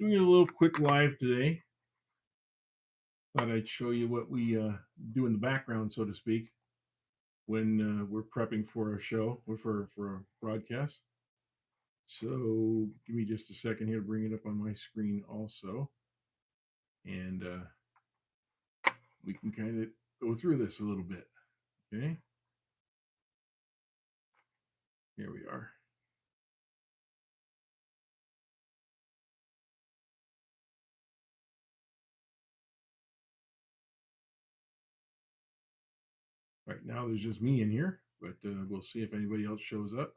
Doing a little quick live today. Thought I'd show you what we do in the background, so to speak, when we're prepping for a show or for a broadcast. So give me just a second here to bring it up on my screen also. And we can kind of go through this a little bit. Okay. Here we are. Right now there's just me in here, but we'll see if anybody else shows up.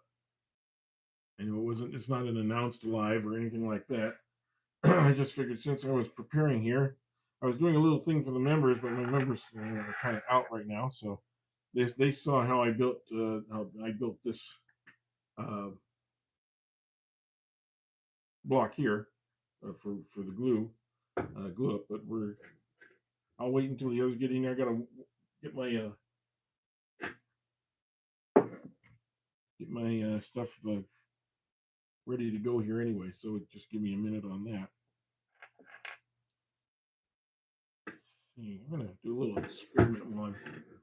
I know it's not an announced live or anything like that. I just figured since I was preparing here, I was doing a little thing for the members, but my members are kind of out right now, so they saw how I built this uh, block here for the glue up. But I'll wait until the others get in there. I gotta get my stuff ready to go here anyway. So just give me a minute on that. I'm gonna do a little experiment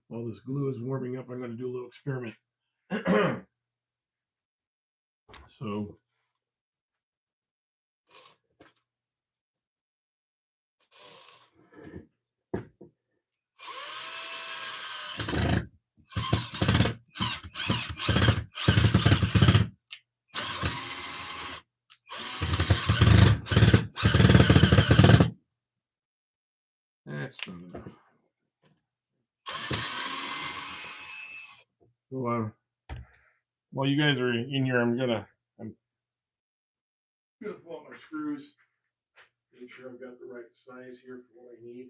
while this glue is warming up. I'm gonna do a little experiment. So that's not enough. So while you guys are in here, I'm gonna pull out my screws, make sure I've got the right size here for what I need.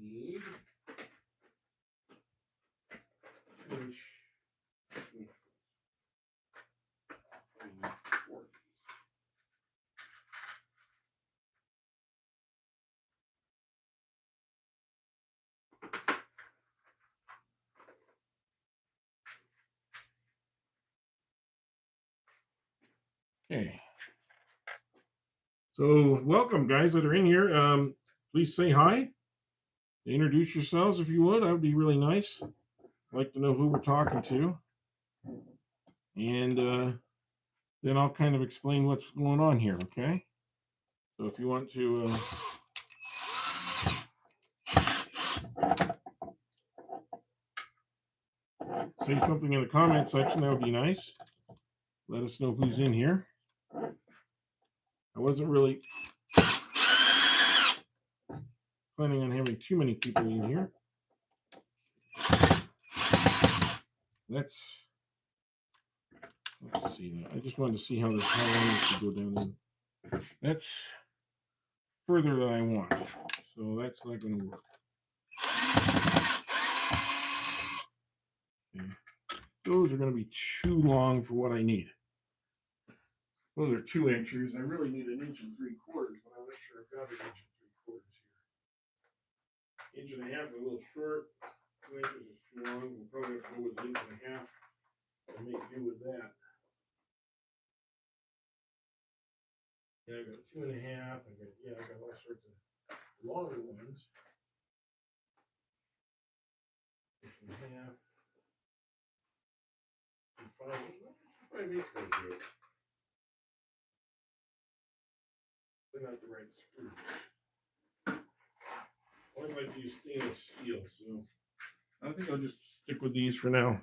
Need inch. Okay. So welcome, guys that are in here. Please say hi. Introduce yourselves if you would. That would be really nice. I'd like to know who we're talking to. And then I'll kind of explain what's going on here, okay? So if you want to say something in the comment section, that would be nice. Let us know who's in here. I wasn't really planning on having too many people in here. Let's see. I just wanted to see how long this should go down. That's further than I want, so that's not going to work. Okay. Those are going to be too long for what I need. Those are 2 inches. I really need 1 3/4 inches, but I'm not sure I've got 1 3/4 inches here. 1.5 inches is a little short. 2 inches is too long. We'll probably have to go with 1.5 inches and make do with that. Yeah, I got 2.5. I got all sorts of longer ones. 1.5. 5 inches will do it. They're not the right screws. I always like to use stainless steel, so I think I'll just stick with these for now.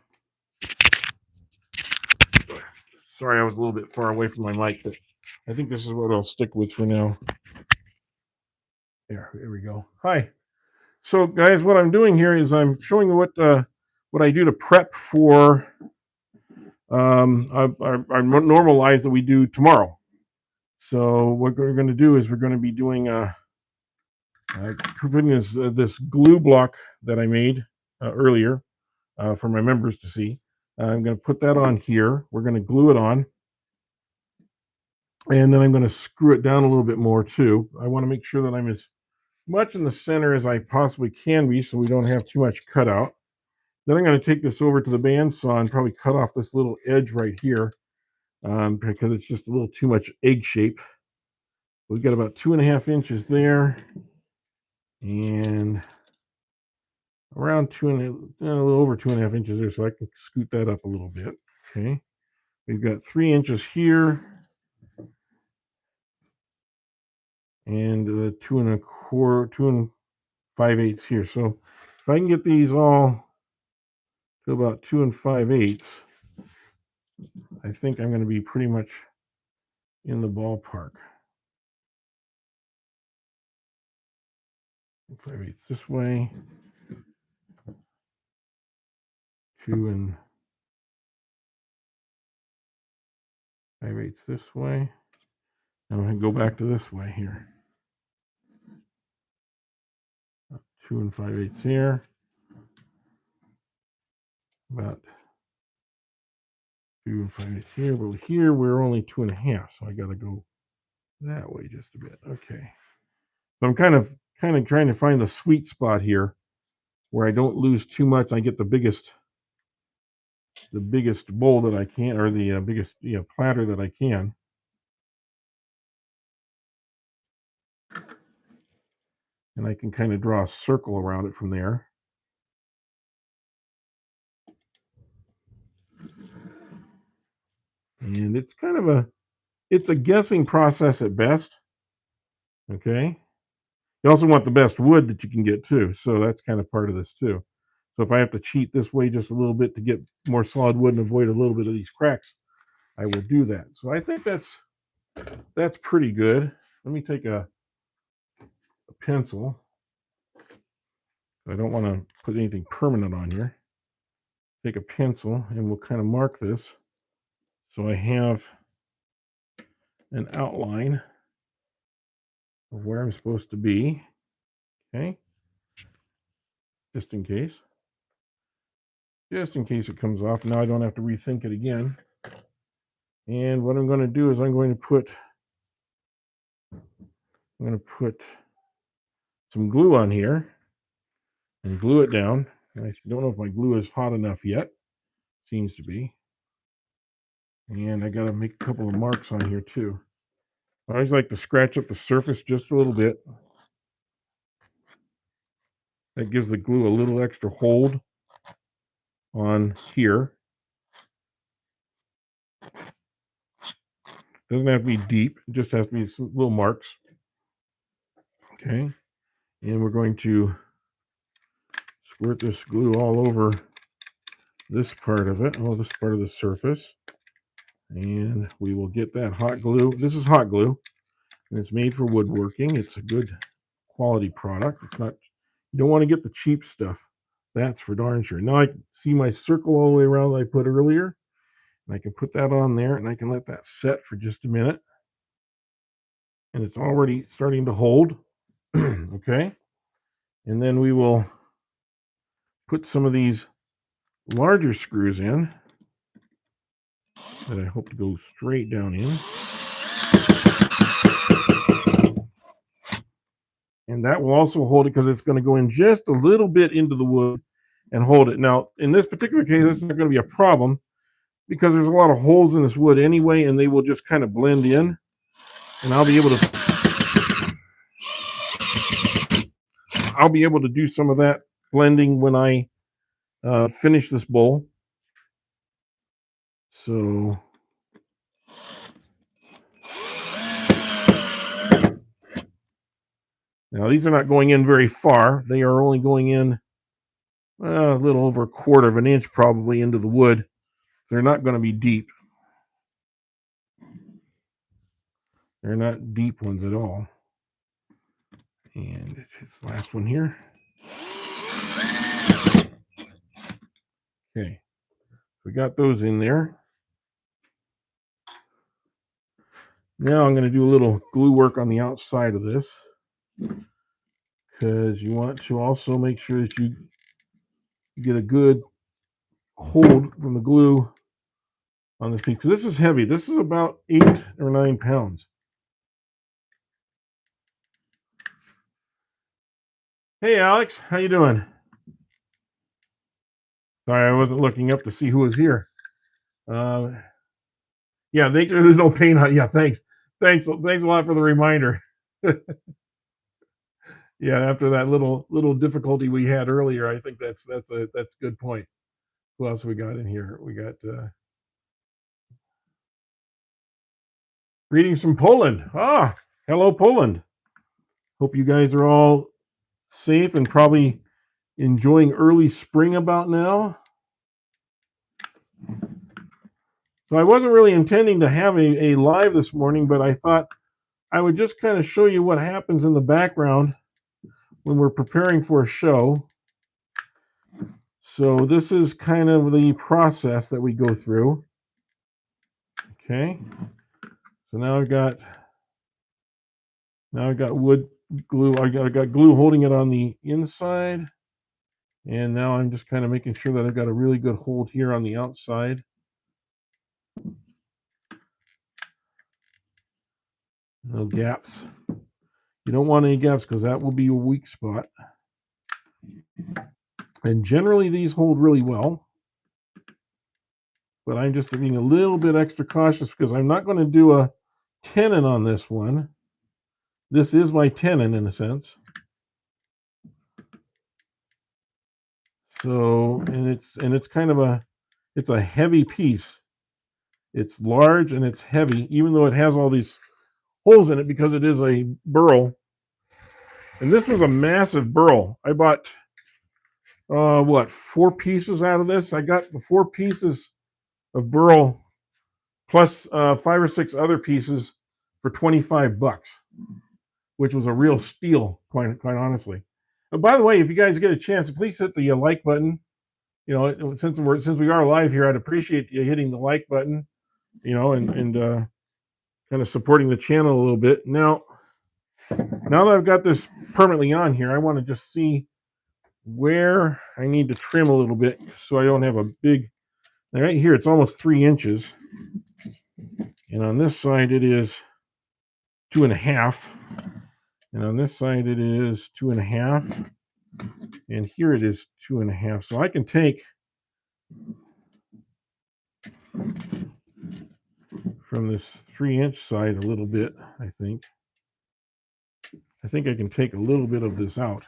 Sorry, I was a little bit far away from my mic, but I think this is what I'll stick with for now. There we go. Hi. So, guys, what I'm doing here is I'm showing you what I do to prep for our normal lives that we do tomorrow. So, what we're going to do is we're going to be doing putting this glue block that I made earlier for my members to see. I'm going to put that on here. We're going to glue it on. And then I'm going to screw it down a little bit more too. I want to make sure that I'm as much in the center as I possibly can be so we don't have too much cutout. Then I'm going to take this over to the bandsaw and probably cut off this little edge right here because it's just a little too much egg shape. We've got about 2.5 inches there and around a little over 2.5 inches there, so I can scoot that up a little bit. Okay. We've got 3 inches here and 2.25 here. So if I can get these all to about 2 5/8, I think I'm going to be pretty much in the ballpark. 5/8 this way, 2 5/8 this way. And I'm going to go back to this way here. 2 5/8 here. About 2 5/8 here. But here we're only 2.5, so I got to go that way just a bit. Okay. So I'm kind of trying to find the sweet spot here where I don't lose too much. I get the biggest bowl that I can, or the biggest platter that I can. And I can kind of draw a circle around it from there. And it's kind of it's a guessing process at best. Okay. You also want the best wood that you can get too. So that's kind of part of this too. So if I have to cheat this way just a little bit to get more solid wood and avoid a little bit of these cracks, I will do that. So I think that's pretty good. Let me take a pencil. I don't want to put anything permanent on here. Take a pencil and we'll kind of mark this so I have an outline of where I'm supposed to be. Okay. Just in case it comes off. Now I don't have to rethink it again. And what I'm going to do is I'm going to put some glue on here and glue it down. I don't know if my glue is hot enough yet. Seems to be. And I got to make a couple of marks on here too. I always like to scratch up the surface just a little bit. That gives the glue a little extra hold on here. Doesn't have to be deep. It just has to be some little marks. Okay. And we're going to squirt this glue all over this part of it, this part of the surface. And we will get that hot glue. This is hot glue, and it's made for woodworking. It's a good quality product. It's not, you don't want to get the cheap stuff. That's for darn sure. Now I see my circle all the way around that I put earlier, and I can put that on there, and I can let that set for just a minute. And it's already starting to hold. Okay. And then we will put some of these larger screws in that I hope to go straight down in. And that will also hold it because it's going to go in just a little bit into the wood and hold it. Now, in this particular case, it's not going to be a problem because there's a lot of holes in this wood anyway, and they will just kind of blend in. And I'll be able to do some of that blending when I finish this bowl. So now these are not going in very far. They are only going in a little over 1/4 inch probably into the wood. They're not going to be deep. They're not deep ones at all. And it's the last one here. Okay, we got those in there. Now I'm going to do a little glue work on the outside of this because you want to also make sure that you get a good hold from the glue on this piece, because this is heavy. This is about 8 or 9 pounds. Hey, Alex, how you doing? Sorry, I wasn't looking up to see who was here. Yeah, there's no paint on. Yeah, thanks a lot for the reminder. Yeah, after that little difficulty we had earlier, I think that's a good point. Who else we got in here? We got greetings from Poland. Hello, Poland. Hope you guys are all safe and probably enjoying early spring about now. So I wasn't really intending to have a live this morning, but I thought I would just kind of show you what happens in the background when we're preparing for a show. So this is kind of the process that we go through. Okay. So now I've got wood glue. I got glue holding it on the inside. And now I'm just kind of making sure that I've got a really good hold here on the outside. No gaps. You don't want any gaps because that will be your weak spot. And generally these hold really well. But I'm just being a little bit extra cautious because I'm not going to do a tenon on this one. This is my tenon in a sense. So, and it's kind of it's a heavy piece. It's large and it's heavy, even though it has all these holes in it because it is a burl. And this was a massive burl. I bought 4 pieces out of this. I got the 4 pieces of burl plus 5 or 6 other pieces for $25, which was a real steal, quite honestly. And by the way, if you guys get a chance, please hit the like button. You know, since we are live here, I'd appreciate you hitting the like button. You know, and kind of supporting the channel a little bit. Now that I've got this permanently on here, I want to just see where I need to trim a little bit so I don't have a big. Right here, it's almost 3 inches, and on this side it is 2.5, and on this side it is 2.5, and here it is 2.5. So I can take from this 3-inch side a little bit. I think I can take a little bit of this out.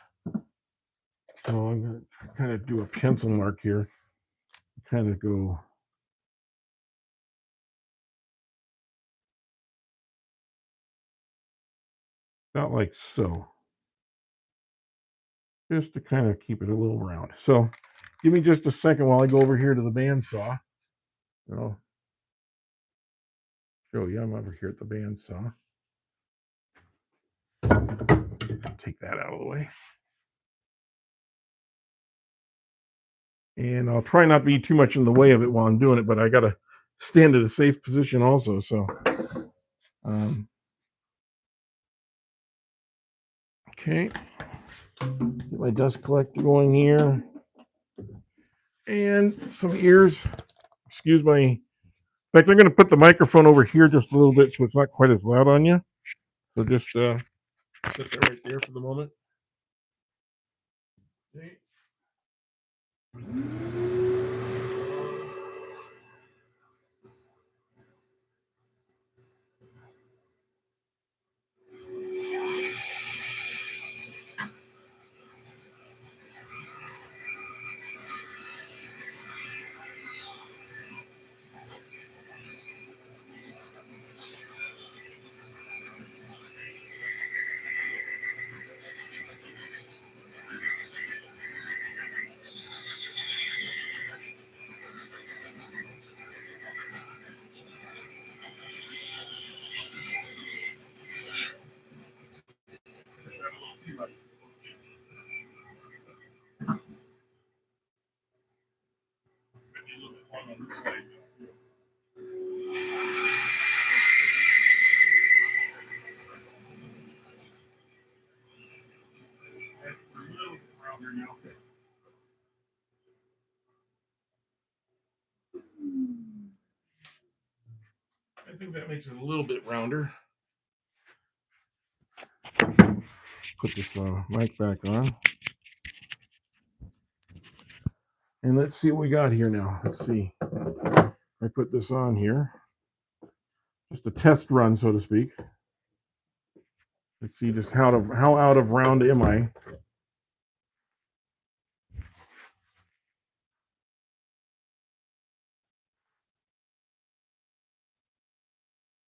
So I'm going to kind of do a pencil mark here. Kind of go about like so. Just to kind of keep it a little round. So give me just a second while I go over here to the bandsaw. I'll show you. I'm over here at the bandsaw. Take that out of the way. And I'll try not to be too much in the way of it while I'm doing it, but I got to stand at a safe position also. So, okay. Get my dust collector going here. And some ears. Excuse my. In fact, I'm going to put the microphone over here just a little bit so it's not quite as loud on you. So just set that right there for the moment. Okay. I think that makes it a little bit rounder. Put this mic back on. And let's see what we got here now. Let's see. I put this on here. Just a test run, so to speak. Let's see just how out of round am I.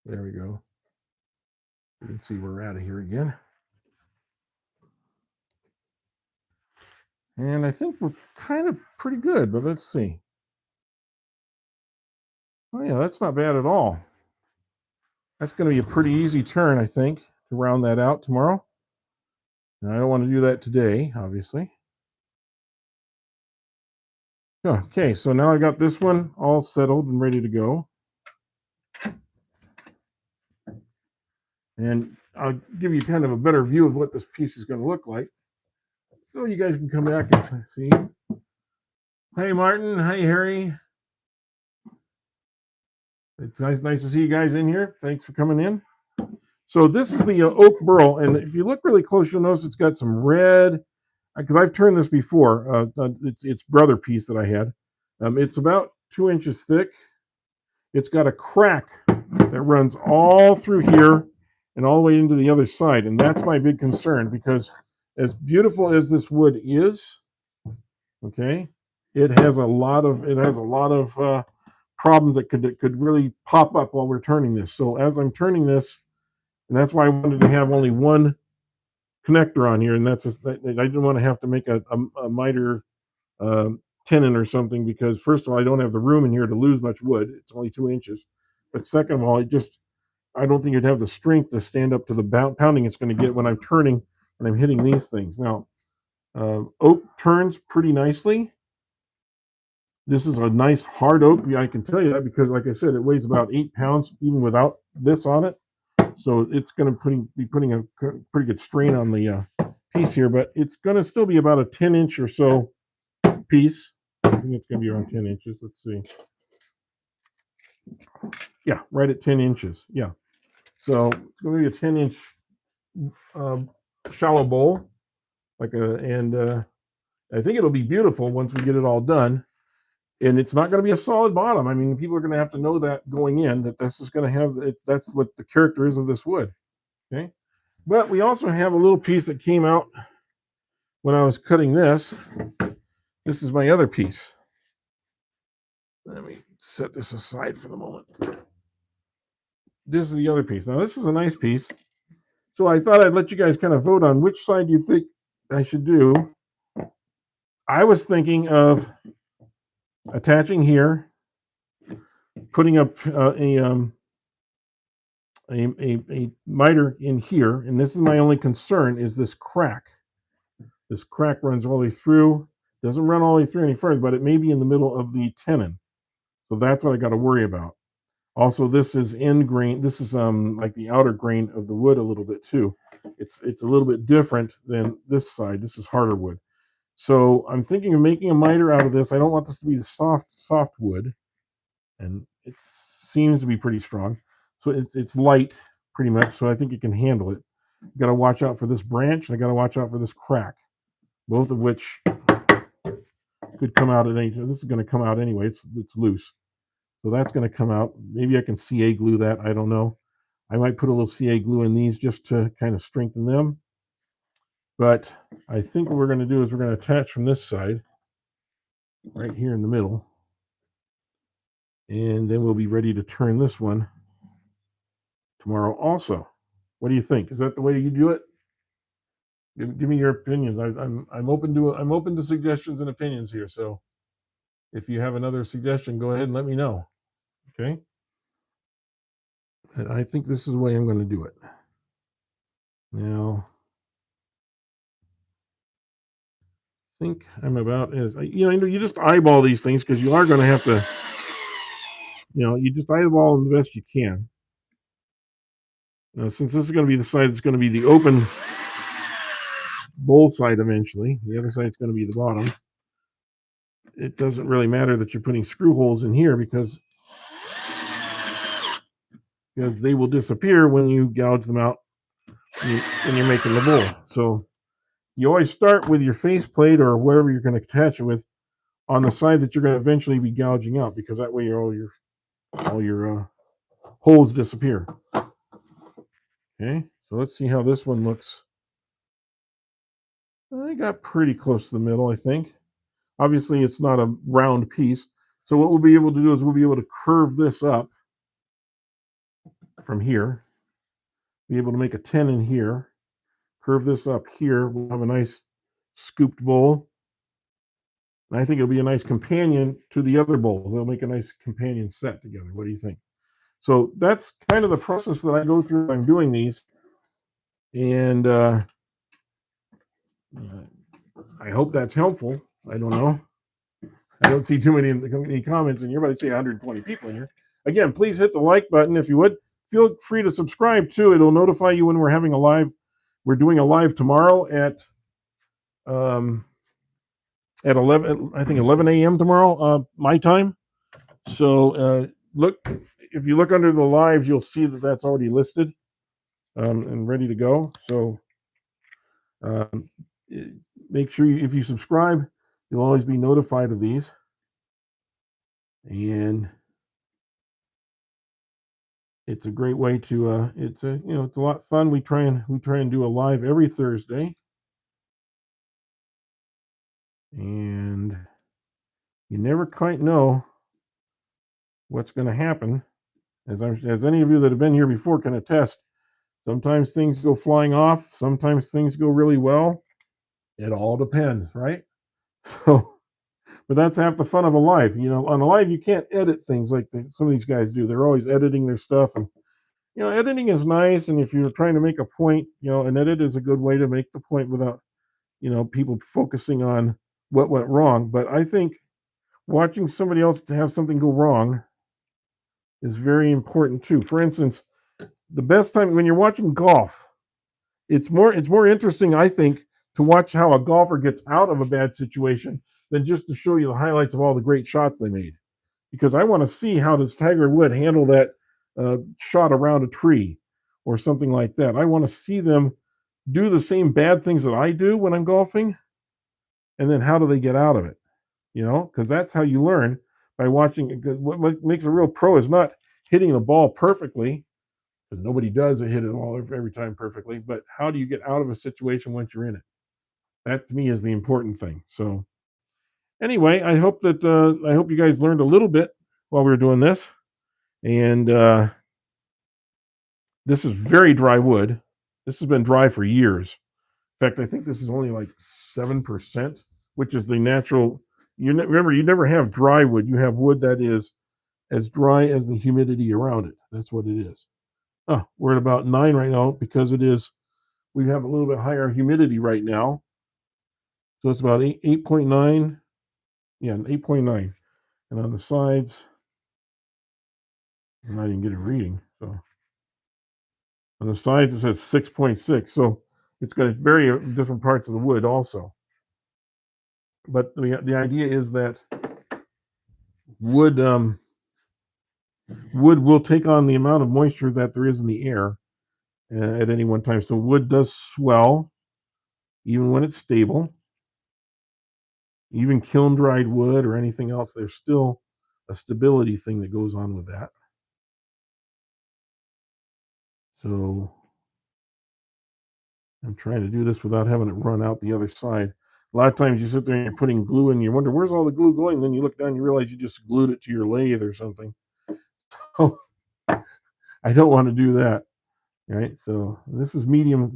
There we go. You can see we're out of here again. And I think we're kind of pretty good, but let's see. Oh yeah, that's not bad at all. That's going to be a pretty easy turn, I think, to round that out tomorrow. And I don't want to do that today, obviously. Okay, so now I got this one all settled and ready to go. And I'll give you kind of a better view of what this piece is going to look like. So you guys can come back and see. Hey, Martin. Hey, Harry. It's nice to see you guys in here. Thanks for coming in. So this is the oak burl, and if you look really close, you'll notice it's got some red, because I've turned this before. It's brother piece that I had. It's about 2 inches thick. It's got a crack that runs all through here and all the way into the other side, and that's my big concern, because as beautiful as this wood is, okay, it has a lot of problems that could really pop up while we're turning this. So as I'm turning this, and that's why I wanted to have only one connector on here, and I didn't want to have to make a miter tenon or something, because first of all, I don't have the room in here to lose much wood. It's only 2 inches. But second of all, I don't think it'd have the strength to stand up to the pounding it's going to get when I'm turning and I'm hitting these things. Now, oak turns pretty nicely. This is a nice hard oak. I can tell you that because, like I said, it weighs about 8 pounds even without this on it. So it's going to be putting a pretty good strain on the piece here, but it's going to still be about a 10-inch or so piece. I think it's going to be around 10 inches. Let's see. Yeah, right at 10 inches. Yeah. So it's going to be a 10-inch shallow bowl, and I think it'll be beautiful once we get it all done. And it's not going to be a solid bottom. I mean, people are going to have to know that going in, that this is going to have that's what the character is of this wood. Okay. But we also have a little piece that came out when I was cutting this. This is my other piece. Let me set this aside for the moment. This is the other piece. Now, this is a nice piece. So I thought I'd let you guys kind of vote on which side you think I should do. I was thinking of attaching here, putting up a miter in here, and this is my only concern, is this crack. This crack runs all the way through. Doesn't run all the way through any further, but it may be in the middle of the tenon. So that's what I got to worry about. Also, this is end grain. This is like the outer grain of the wood a little bit too. It's a little bit different than this side. This is harder wood. So I'm thinking of making a miter out of this. I don't want this to be the soft wood, and it seems to be pretty strong. So it's light pretty much. So I think it can handle it. Got to watch out for this branch, and I got to watch out for this crack, both of which could come out at any time. This is going to come out anyway. It's loose. So that's going to come out. Maybe I can CA glue that. I don't know. I might put a little CA glue in these just to kind of strengthen them. But I think what we're going to do is we're going to attach from this side, right here in the middle. And then we'll be ready to turn this one tomorrow also. What do you think? Is that the way you do it? Give me your opinions. I'm open to suggestions and opinions here. So if you have another suggestion, go ahead and let me know. Okay. And I think this is the way I'm going to do it. Now, I think I'm about as you just eyeball these things, because you are going to have to, you just eyeball them the best you can. Now, since this is going to be the side that's going to be the open bowl side eventually, the other side's going to be the bottom. It doesn't really matter that you're putting screw holes in here, because because they will disappear when you gouge them out when you're making the bowl. So you always start with your faceplate or wherever you're going to attach it with on the side that you're going to eventually be gouging out, because that way all your holes disappear. Okay, so let's see how this one looks. I got pretty close to the middle, I think. Obviously, it's not a round piece. So what we'll be able to do is we'll be able to curve this up from here, be able to make a 10 in here, curve this up here. We'll have a nice scooped bowl. And I think it'll be a nice companion to the other bowls. They'll make a nice companion set together. What do you think? So that's kind of the process that I go through when I'm doing these. And I hope that's helpful. I don't know. I don't see too many comments in here, but I'd say 120 people in here. Again, please hit the like button if you would. Feel free to subscribe too. It'll notify you when we're having a live. We're doing a live tomorrow at 11. I think 11 a.m. tomorrow, my time. So look, if you look under the lives, you'll see that that's already listed and ready to go. So make sure if you subscribe, you'll always be notified of these. And it's a great way to it's a lot of fun. We try and do a live every Thursday, and you never quite know what's going to happen. As any of you that have been here before can attest, sometimes things go flying off, sometimes things go really well. It all depends, right? So, but that's half the fun of a live. On a live you can't edit things like some of these guys do. They're always editing their stuff, and editing is nice, and if you're trying to make a point, an edit is a good way to make the point without, people focusing on what went wrong. But I think watching somebody else to have something go wrong is very important too. For instance, the best time when you're watching golf, it's more interesting, I think, to watch how a golfer gets out of a bad situation than just to show you the highlights of all the great shots they made. Because I want to see how does Tiger Woods handle that shot around a tree or something like that. I want to see them do the same bad things that I do when I'm golfing, and then how do they get out of it? Because that's how you learn, by watching. What makes a real pro is not hitting the ball perfectly, because nobody does hit it all every time perfectly, but how do you get out of a situation once you're in it? That to me is the important thing. So anyway, I hope you guys learned a little bit while we were doing this. And this is very dry wood. This has been dry for years. In fact, I think this is only like 7%, which is the natural. Remember, you never have dry wood. You have wood that is as dry as the humidity around it. That's what it is. Oh, we're at about 9 right now because we have a little bit higher humidity right now. So it's about 8.9. Yeah, 8.9. And on the sides, I'm not even getting a reading. So on the sides, it says 6.6. So it's got very different parts of the wood also. But the idea is that wood will take on the amount of moisture that there is in the air at any one time. So wood does swell even when it's stable. Even kiln dried wood or anything else, there's still a stability thing that goes on with that. So I'm trying to do this without having it run out the other side. A lot of times you sit there and you're putting glue in, and you wonder, where's all the glue going? Then you look down and you realize you just glued it to your lathe or something. So I don't want to do that. All right, so this is medium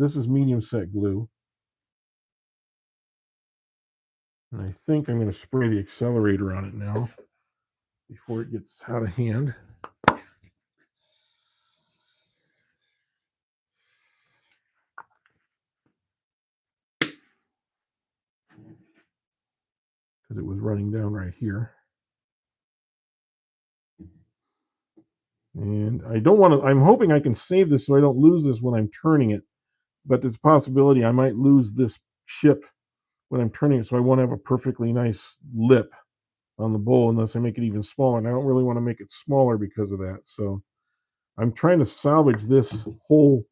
set glue. And I think I'm going to spray the accelerator on it now before it gets out of hand. Because it was running down right here. And I don't want to, I'm hoping I can save this so I don't lose this when I'm turning it. But there's a possibility I might lose this chip when I'm turning it, so I won't have a perfectly nice lip on the bowl unless I make it even smaller. And I don't really want to make it smaller because of that. So I'm trying to salvage this whole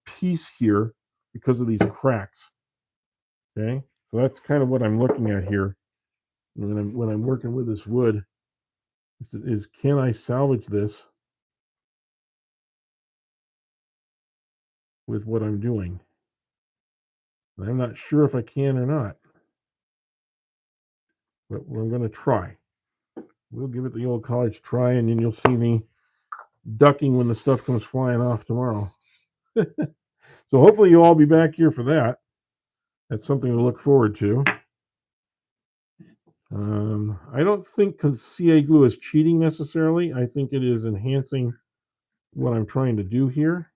piece here because of these cracks. Okay, so that's kind of what I'm looking at here when I'm working with this wood. Is can I salvage this with what I'm doing? And I'm not sure if I can or not, but I'm going to try. We'll give it the old college try, and then you'll see me ducking when the stuff comes flying off tomorrow. So hopefully you'll all be back here for that. That's something to look forward to. I don't think because CA glue is cheating necessarily. I think it is enhancing what I'm trying to do here.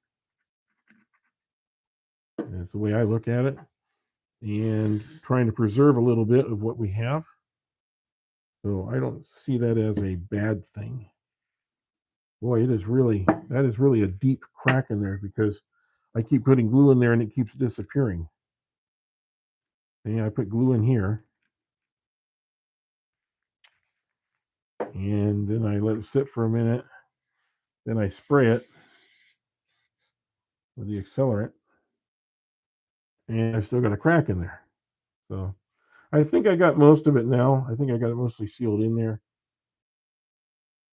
That's the way I look at it. And trying to preserve a little bit of what we have. So I don't see that as a bad thing. Boy, that is really a deep crack in there because I keep putting glue in there and it keeps disappearing. And I put glue in here. And then I let it sit for a minute. Then I spray it with the accelerant. And I still got a crack in there. So I think I got most of it now. I think I got it mostly sealed in there.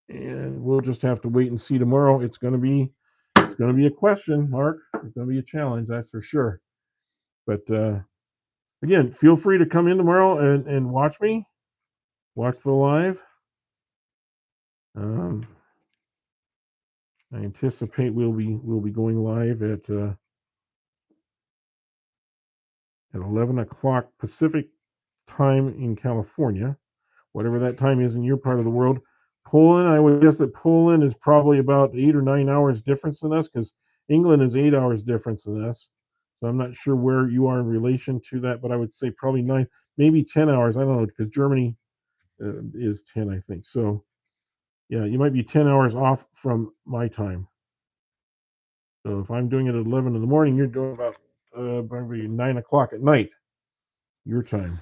And we'll just have to wait and see tomorrow. It's going to be a question mark. It's going to be a challenge, that's for sure. But again, feel free to come in tomorrow and watch me. Watch the live. I anticipate we'll be going live at 11 o'clock Pacific time in California, whatever that time is in your part of the world. Poland, I would guess that Poland is probably about 8 or 9 hours difference than us because England is 8 hours difference than us. So I'm not sure where you are in relation to that, but I would say probably 9, maybe 10 hours. I don't know because Germany is 10, I think. So yeah, you might be 10 hours off from my time. So if I'm doing it at 11 in the morning, you're doing about probably 9 o'clock at night, your time,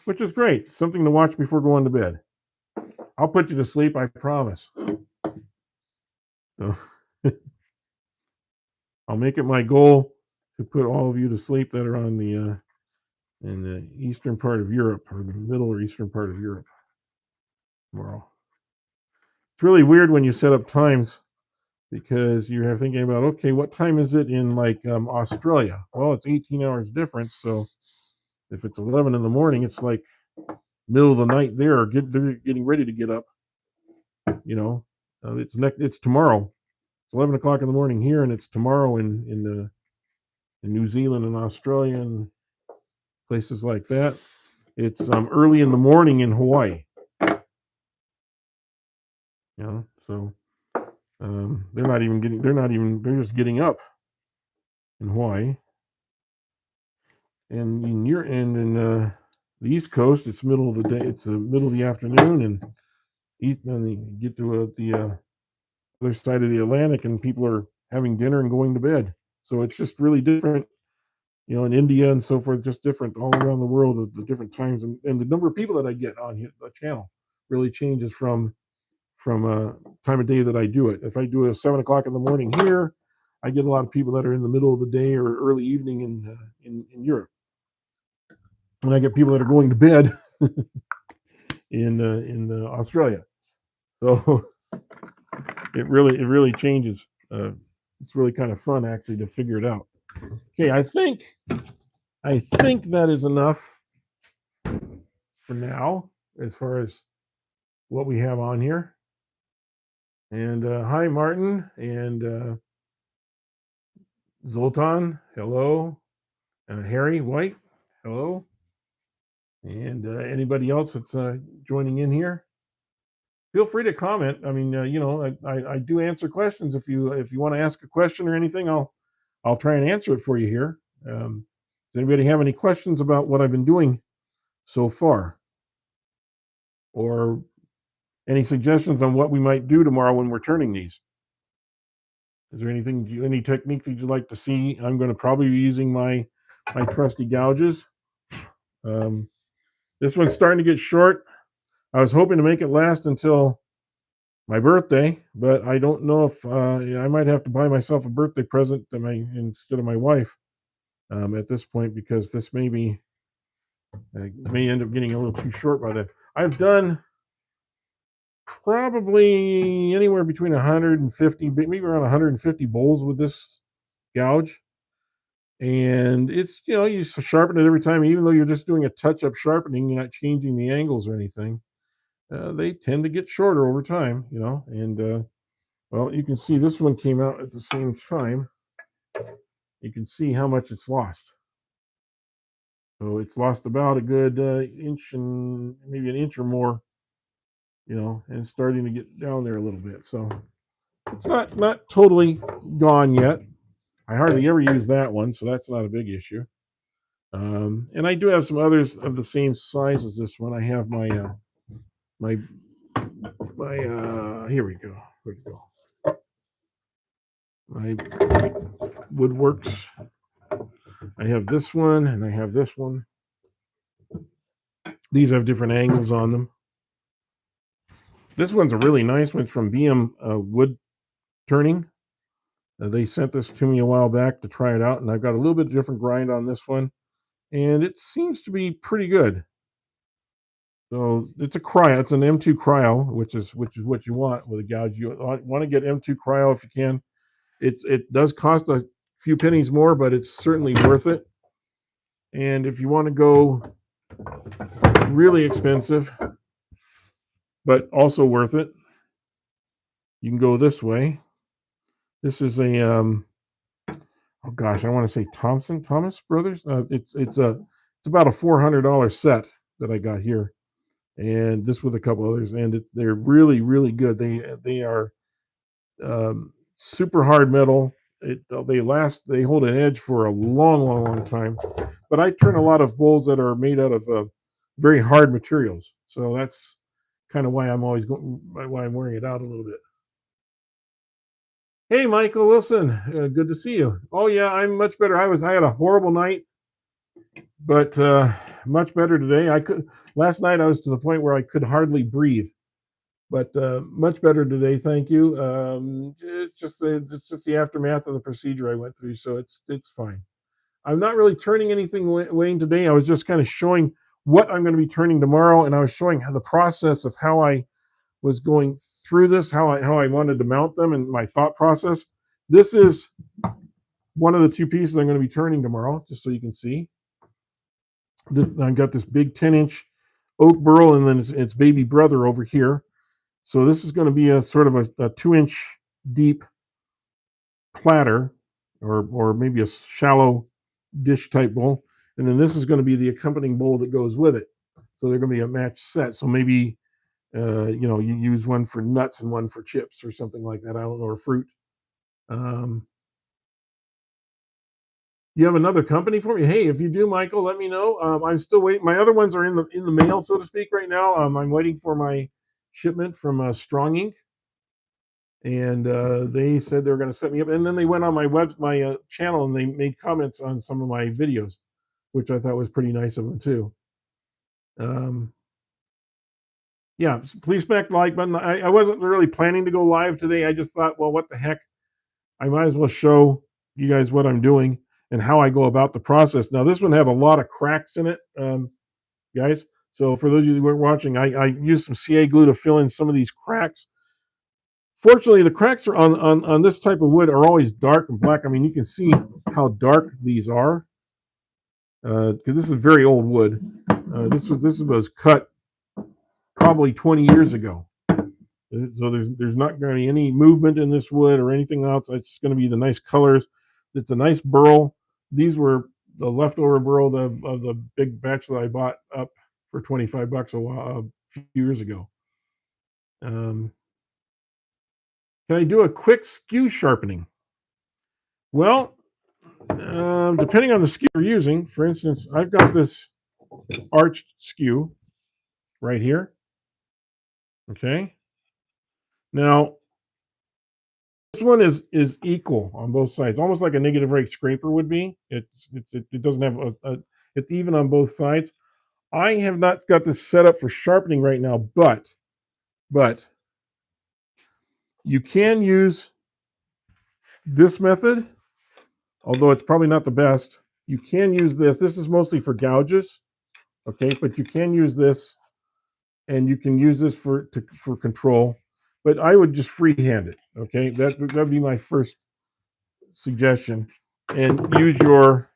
which is great. Something to watch before going to bed. I'll put you to sleep, I promise. So I'll make it my goal to put all of you to sleep that are on the in the eastern part of Europe or the middle or eastern part of Europe tomorrow. It's really weird when you set up times because you're thinking about, okay, what time is it in like Australia? Well, it's 18 hours difference. So if it's 11 in the morning, it's like middle of the night there. They're getting ready to get up. You know, it's tomorrow. It's 11 o'clock in the morning here, and it's tomorrow in New Zealand and Australia and places like that. It's early in the morning in Hawaii. You know, so they're just getting up in Hawaii. And in the East Coast, it's middle of the day. It's the middle of the afternoon, and then you get to the other side of the Atlantic, and people are having dinner and going to bed. So it's just really different, you know, in India and so forth, just different all around the world, the different times, and the number of people that I get on here, the channel really changes from time of day that I do it. If I do it at 7 o'clock in the morning here, I get a lot of people that are in the middle of the day or early evening in Europe. And I get people that are going to bed in Australia. So it really changes. It's really kind of fun actually to figure it out. Okay, I think that is enough for now as far as what we have on here. And hi, Martin and Zoltan. Hello. Harry White. Hello. And anybody else that's joining in here, feel free to comment. I mean, you know, I do answer questions. If you want to ask a question or anything, I'll try and answer it for you here. Does anybody have any questions about what I've been doing so far, or any suggestions on what we might do tomorrow when we're turning these? Is there any technique that you'd like to see? I'm going to probably be using my trusty gouges. This one's starting to get short. I was hoping to make it last until my birthday, but I don't know if I might have to buy myself a birthday present to instead of my wife at this point, because this may end up getting a little too short by then. I've done probably anywhere between 150, maybe around 150 bowls with this gouge. And it's, you sharpen it every time, even though you're just doing a touch up sharpening, you're not changing the angles or anything. They tend to get shorter over time, and well, you can see this one came out at the same time. You can see how much it's lost. So it's lost about a good inch, and maybe an inch or more, and it's starting to get down there a little bit. So it's not totally gone yet. I hardly ever use that one, so that's not a big issue. And I do have some others of the same size as this one. I have my here we go. Where'd it go? My Woodworks. I have this one and I have this one. These have different angles on them. This one's a really nice one. It's from BM Woodturning. They sent this to me a while back to try it out, and I've got a little bit different grind on this one, and it seems to be pretty good. So it's a cryo. It's an M2 cryo, which is what you want with a gouge. You want to get M2 cryo if you can. It does cost a few pennies more, but it's certainly worth it. And if you want to go really expensive, but also worth it, you can go this way. This is a oh gosh, I want to say Thomas Brothers. It's about a $400 set that I got here, and this with a couple others, and they're really really good. They are super hard metal. They hold an edge for a long time. But I turn a lot of bowls that are made out of very hard materials, so that's kind of why I'm always why I'm wearing it out a little bit. Hey, Michael Wilson, good to see you. Oh yeah, I'm much better. I had a horrible night, but much better today. Last night I was to the point where I could hardly breathe, but much better today. Thank you. It's just the aftermath of the procedure I went through, so it's fine. I'm not really turning anything, Wayne, today. I was just kind of showing what I'm going to be turning tomorrow, and I was showing how the process of how I was going through this, how I wanted to mount them, and my thought process. This is one of the two pieces I'm going to be turning tomorrow, just so you can see. I've got this big 10-inch oak burl, and then its baby brother over here. So this is going to be a sort of a 2-inch deep platter, or maybe a shallow dish type bowl, and then this is going to be the accompanying bowl that goes with it. So they're going to be a matched set. So maybe you use one for nuts and one for chips or something like that. I don't know, or fruit. You have another company for me? Hey, if you do, Michael, let me know. I'm still waiting. My other ones are in the mail, so to speak, right now. I'm waiting for my shipment from Strong Ink, and they said they were going to set me up. And then they went on my channel and they made comments on some of my videos, which I thought was pretty nice of them too. Yeah, please smack the like button. I wasn't really planning to go live today. I just thought, well, what the heck? I might as well show you guys what I'm doing and how I go about the process. Now, this one had a lot of cracks in it, guys. So for those of you who are watching, I used some CA glue to fill in some of these cracks. Fortunately, the cracks are on this type of wood are always dark and black. I mean, you can see how dark these are, because this is very old wood. This was cut probably 20 years ago. So there's not going to be any movement in this wood or anything else. It's just going to be the nice colors. It's a nice burl. These were the leftover burl of the big batch that I bought up for $25 a few years ago. Can I do a quick skew sharpening? Well, depending on the skew you're using, for instance, I've got this arched skew right here. Okay. Now, this one is equal on both sides, almost like a negative rake scraper would be. It doesn't have it's even on both sides. I have not got this set up for sharpening right now, but You can use this method, although it's probably not the best. You can use this. This is mostly for gouges, okay? But you can use this, and you can use this for control. But I would just freehand it, okay? That'd be my first suggestion. And use your,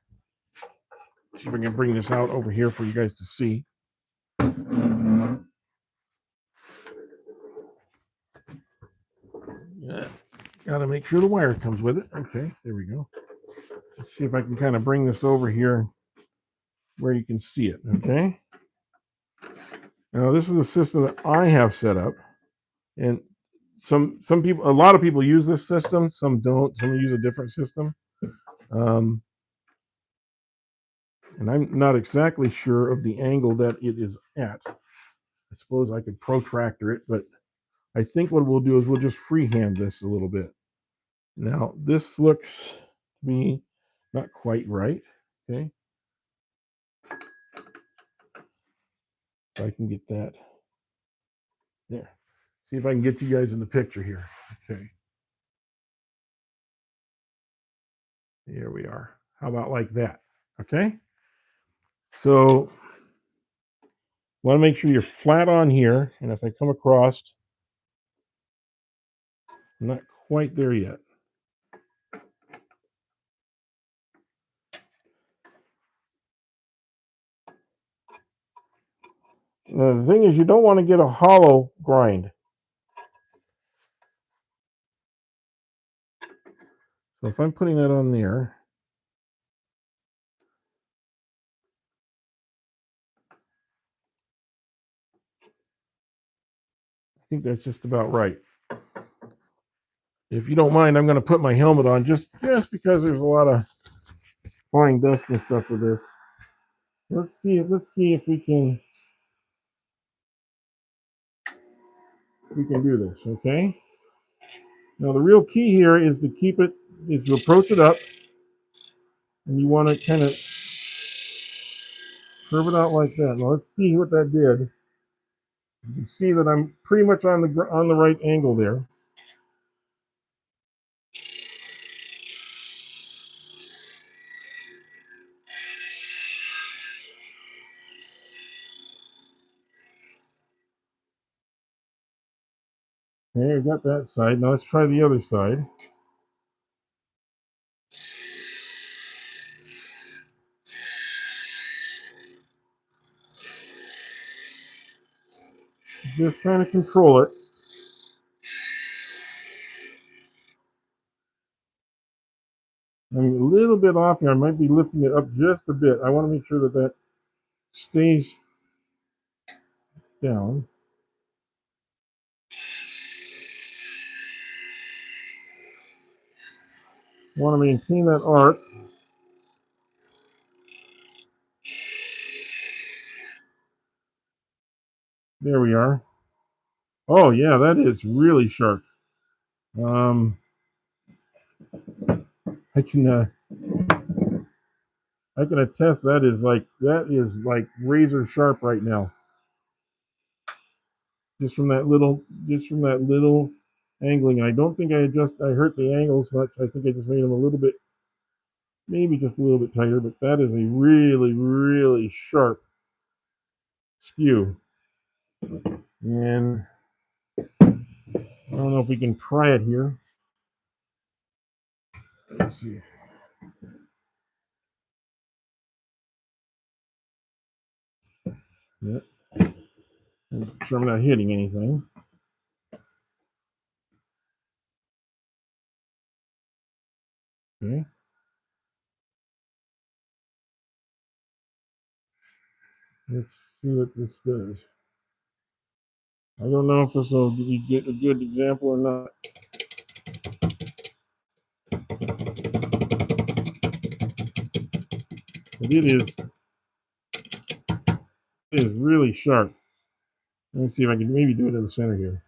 see if I can bring this out over here for you guys to see. Yeah, got to make sure the wire comes with it. Okay, there we go. Let's see if I can kind of bring this over here where you can see it. Okay. Now this is the system that I have set up, and some people, a lot of people use this system. Some don't. Some use a different system. And I'm not exactly sure of the angle that it is at. I suppose I could protractor it, but I think what we'll do is we'll just freehand this a little bit. Now this looks to me not quite right. Okay. If I can get that there. See if I can get you guys in the picture here. Okay. Here we are. How about like that? Okay. So want to make sure you're flat on here. And if I come across, I'm not quite there yet. Now, the thing is, you don't want to get a hollow grind. So if I'm putting that on there, I think that's just about right. If you don't mind, I'm going to put my helmet on just because there's a lot of flying dust and stuff with this. Let's see if we can do this. Okay. Now the real key here is to approach it up, and you want to kind of curve it out like that. Now let's see what that did. You can see that I'm pretty much on the right angle there. Okay, I got that side. Now let's try the other side. Just trying to control it. I'm a little bit off here. I might be lifting it up just a bit. I want to make sure that stays down. I want to maintain that arc. There we are. Oh yeah, that is really sharp. I can attest that is like razor sharp right now. Just from that little angling. I don't think I hurt the angles much. I think I just made them a little bit, maybe just a little bit tighter, but that is a really, really sharp skew. And I don't know if we can try it here. Let's see. Yeah. I'm sure I'm not hitting anything. Okay. Let's see what this does. I don't know if this will get a good example or not. But it is really sharp. Let me see if I can maybe do it in the center here.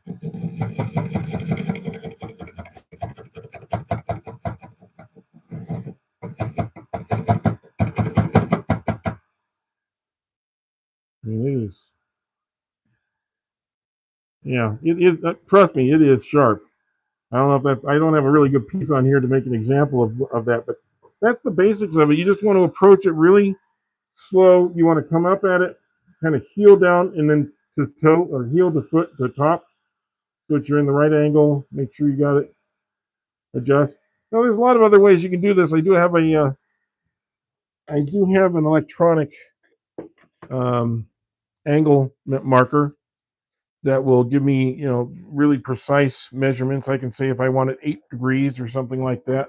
I mean, it is. Yeah, it is. Trust me, it is sharp. I don't know if that I don't have a really good piece on here to make an example of that, but that's the basics of it. You just want to approach it really slow. You want to come up at it, kind of heel down, and then to toe or heel to foot to top, so that you're in the right angle. Make sure you got it. Adjust. Now, there's a lot of other ways you can do this. I do have an electronic um, angle marker that will give me, really precise measurements. I can say if I want it 8 degrees or something like that,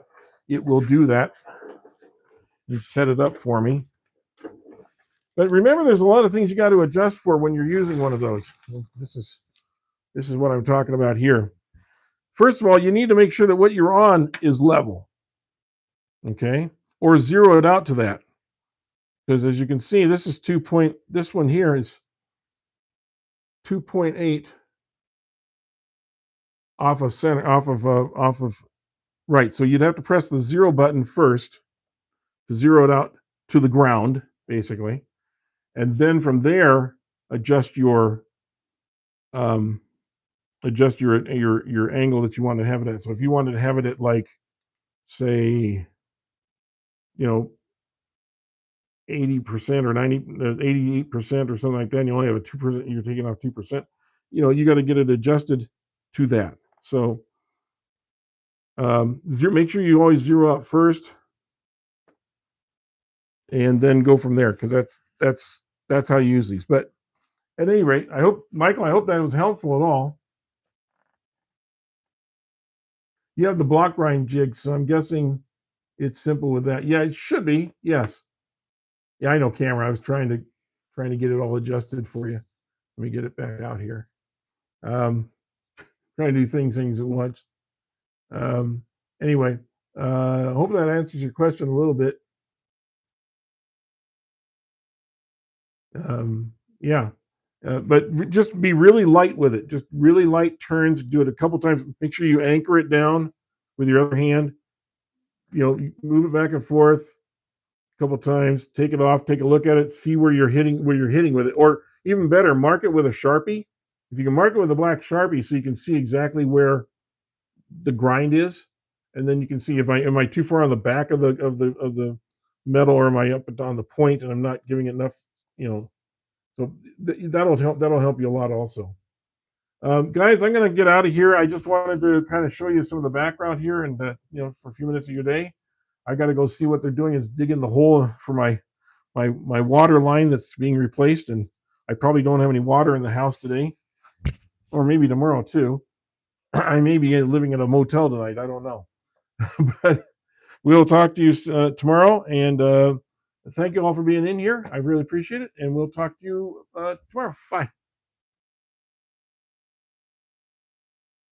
it will do that and set it up for me. But remember, there's a lot of things you got to adjust for when you're using one of those. This is what I'm talking about here. First of all, you need to make sure that what you're on is level, okay, or zero it out to that, because as you can see, this is this one here is 2.8 off of center, off of right. So you'd have to press the 0 button first to zero it out to the ground, basically, and then from there adjust your your angle that you want to have it at. So if you wanted to have it at, like, say, 80% or 88% or something like that, and you only have a 2%, you're taking off 2%, you got to get it adjusted to that. So make sure you always zero out first and then go from there, because that's how you use these. But at any rate, I hope that was helpful at all. You have the block grind jig, so I'm guessing it's simple with that. Yeah, it should be. Yes. Yeah, I know, camera. I was trying to get it all adjusted for you. Let me get it back out here. Trying to do things at once. Anyway, hope that answers your question a little bit. Yeah. But just be really light with it. Just really light turns. Do it a couple times. Make sure you anchor it down with your other hand. Move it back and forth a couple times. Take it off. Take a look at it. See where you're hitting with it. Or even better, mark it with a Sharpie. If you can mark it with a black Sharpie, so you can see exactly where the grind is, and then you can see, am I too far on the back of the metal, or am I up on the point and I'm not giving it enough. So that'll help you a lot also. Guys, I'm going to get out of here. I just wanted to kind of show you some of the background here, and for a few minutes of your day. I got to go see what they're doing is digging the hole for my water line that's being replaced, and I probably don't have any water in the house today, or maybe tomorrow too. I may be living at a motel tonight. I don't know. But we'll talk to you tomorrow, and thank you all for being in here. I really appreciate it, and we'll talk to you tomorrow. Bye.